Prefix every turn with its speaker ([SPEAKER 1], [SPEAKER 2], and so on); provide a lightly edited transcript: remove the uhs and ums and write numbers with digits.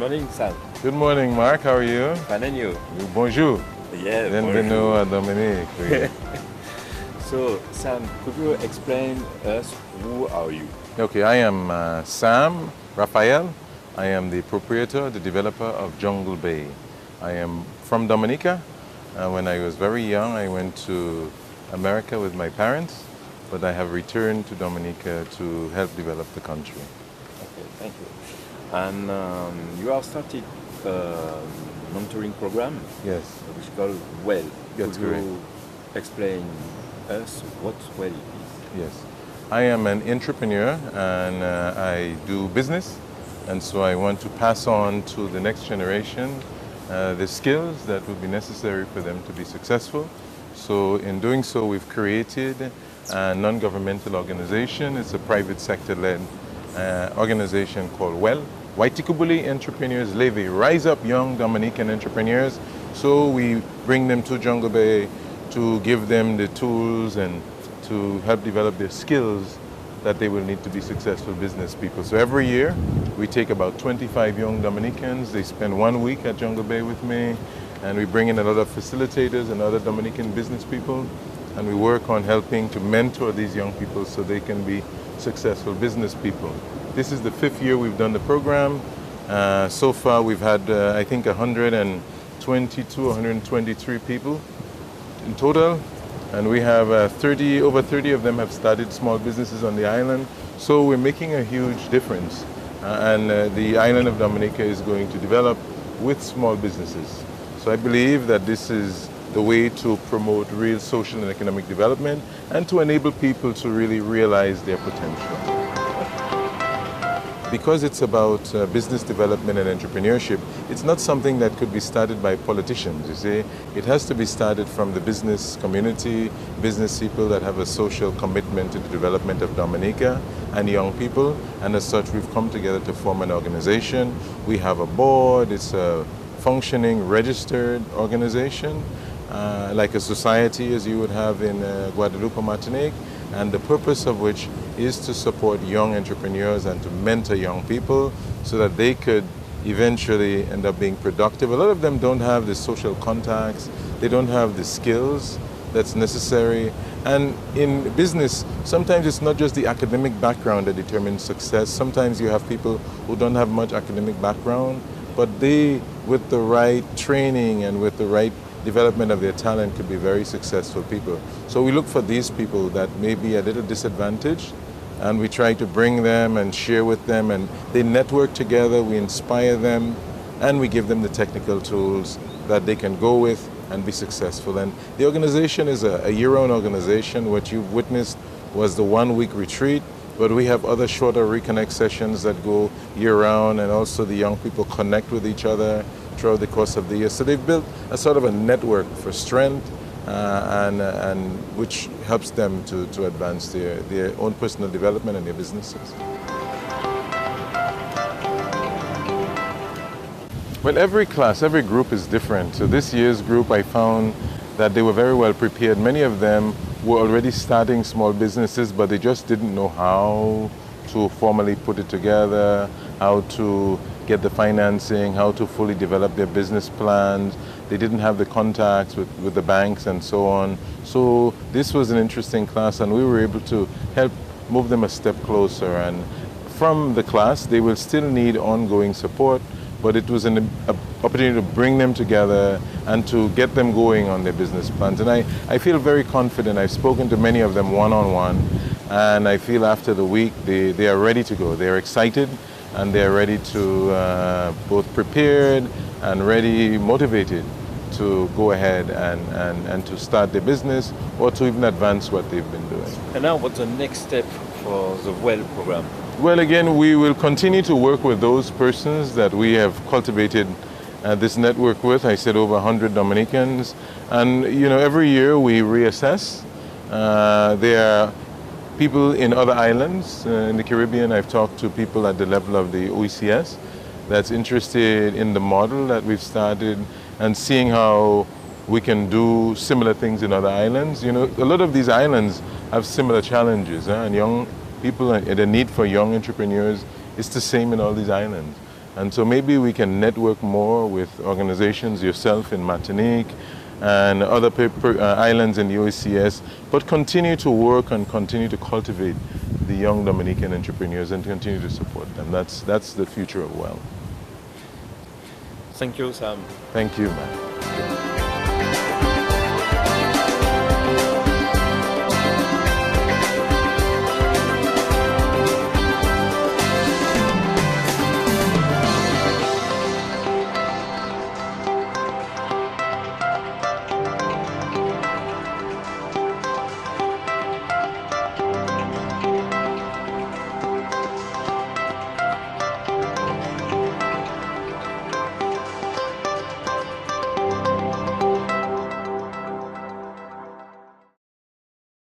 [SPEAKER 1] morning, Sam.
[SPEAKER 2] Good morning, Mark. How are you?
[SPEAKER 1] Fine, and you?
[SPEAKER 2] Bonjour.
[SPEAKER 1] Yeah,
[SPEAKER 2] Bienvenue à Dominique. Oui.
[SPEAKER 1] So, Sam, could you explain us who are you?
[SPEAKER 2] Okay, I am Sam Raphaël. I am the proprietor, the developer of Jungle Bay. I am from Dominica. When I was very young, I went to America with my parents, but I have returned to Dominica to help develop the country.
[SPEAKER 1] Okay, thank you. And you have started a mentoring program?
[SPEAKER 2] Yes.
[SPEAKER 1] Which is called Well.
[SPEAKER 2] That's
[SPEAKER 1] could
[SPEAKER 2] correct.
[SPEAKER 1] you explain us what Well is?
[SPEAKER 2] Yes. I am an entrepreneur and I do business, and so I want to pass on to the next generation the skills that will be necessary for them to be successful. So in doing so, we've created a non-governmental organization. It's a private sector-led organization called Well, Watukubuli Entrepreneurs Lévé, rise up young Dominican entrepreneurs. So we bring them to Jungle Bay to give them the tools and to help develop their skills that they will need to be successful business people. So every year we take about 25 young Dominicans. They spend 1 week at Jungle Bay with me, and we bring in a lot of facilitators and other Dominican business people, and we work on helping to mentor these young people so they can be successful business people. This is the 5th year we've done the program. So far we've had I think 122, 123 people in total, and we have over 30 of them have started small businesses on the island. So we're making a huge difference, and the island of Dominica is going to develop with small businesses. So I believe that this is the way to promote real social and economic development and to enable people to really realize their potential. Because it's about business development and entrepreneurship, it's not something that could be started by politicians, you see. It has to be started from the business community, business people that have a social commitment to the development of Dominica and young people. And as such, we've come together to form an organization. We have a board. It's a functioning, registered organization, like a society as you would have in Guadeloupe or Martinique. And the purpose of which is to support young entrepreneurs and to mentor young people so that they could eventually end up being productive. A lot of them don't have the social contacts, they don't have the skills that's necessary. And in business, sometimes it's not just the academic background that determines success. Sometimes you have people who don't have much academic background, but they, with the right training and with the right development of their talent, could be very successful people. So we look for these people that may be a little disadvantaged, and we try to bring them and share with them, and they network together, we inspire them, and we give them the technical tools that they can go with and be successful. And the organization is a year-round organization. What you've witnessed was the 1-week retreat, but we have other shorter reconnect sessions that go year-round, and also the young people connect with each other throughout the course of the year. So they've built a sort of a network for strength and which helps them to advance their own personal development and their businesses. Well, every class, every group is different. So this year's group, I found that they were very well prepared. Many of them were already starting small businesses, but they just didn't know how to formally put it together, how to get the financing, how to fully develop their business plans. They didn't have the contacts with the banks and so on. So this was an interesting class, and we were able to help move them a step closer. And from the class, they will still need ongoing support, but it was an opportunity to bring them together and to get them going on their business plans. And I feel very confident. I've spoken to many of them one-on-one, and I feel after the week they are ready to go. They're excited, and they're ready to both prepared and ready, motivated to go ahead and to start their business or to even advance what they've been doing.
[SPEAKER 1] And now what's the next step for the Well program?
[SPEAKER 2] Well, again, we will continue to work with those persons that we have cultivated this network with. I said over 100 Dominicans. And, you know, every year we reassess. There are people in other islands in the Caribbean. I've talked to people at the level of the OECS that's interested in the model that we've started and seeing how we can do similar things in other islands. You know, a lot of these islands have similar challenges, and young people, and the need for young entrepreneurs is the same in all these islands. And so maybe we can network more with organizations, yourself in Martinique and other islands in the OECS, but continue to work and continue to cultivate the young Dominican entrepreneurs and continue to support them. That's the future of WELL.
[SPEAKER 1] Thank you, Sam.
[SPEAKER 2] Thank you, man.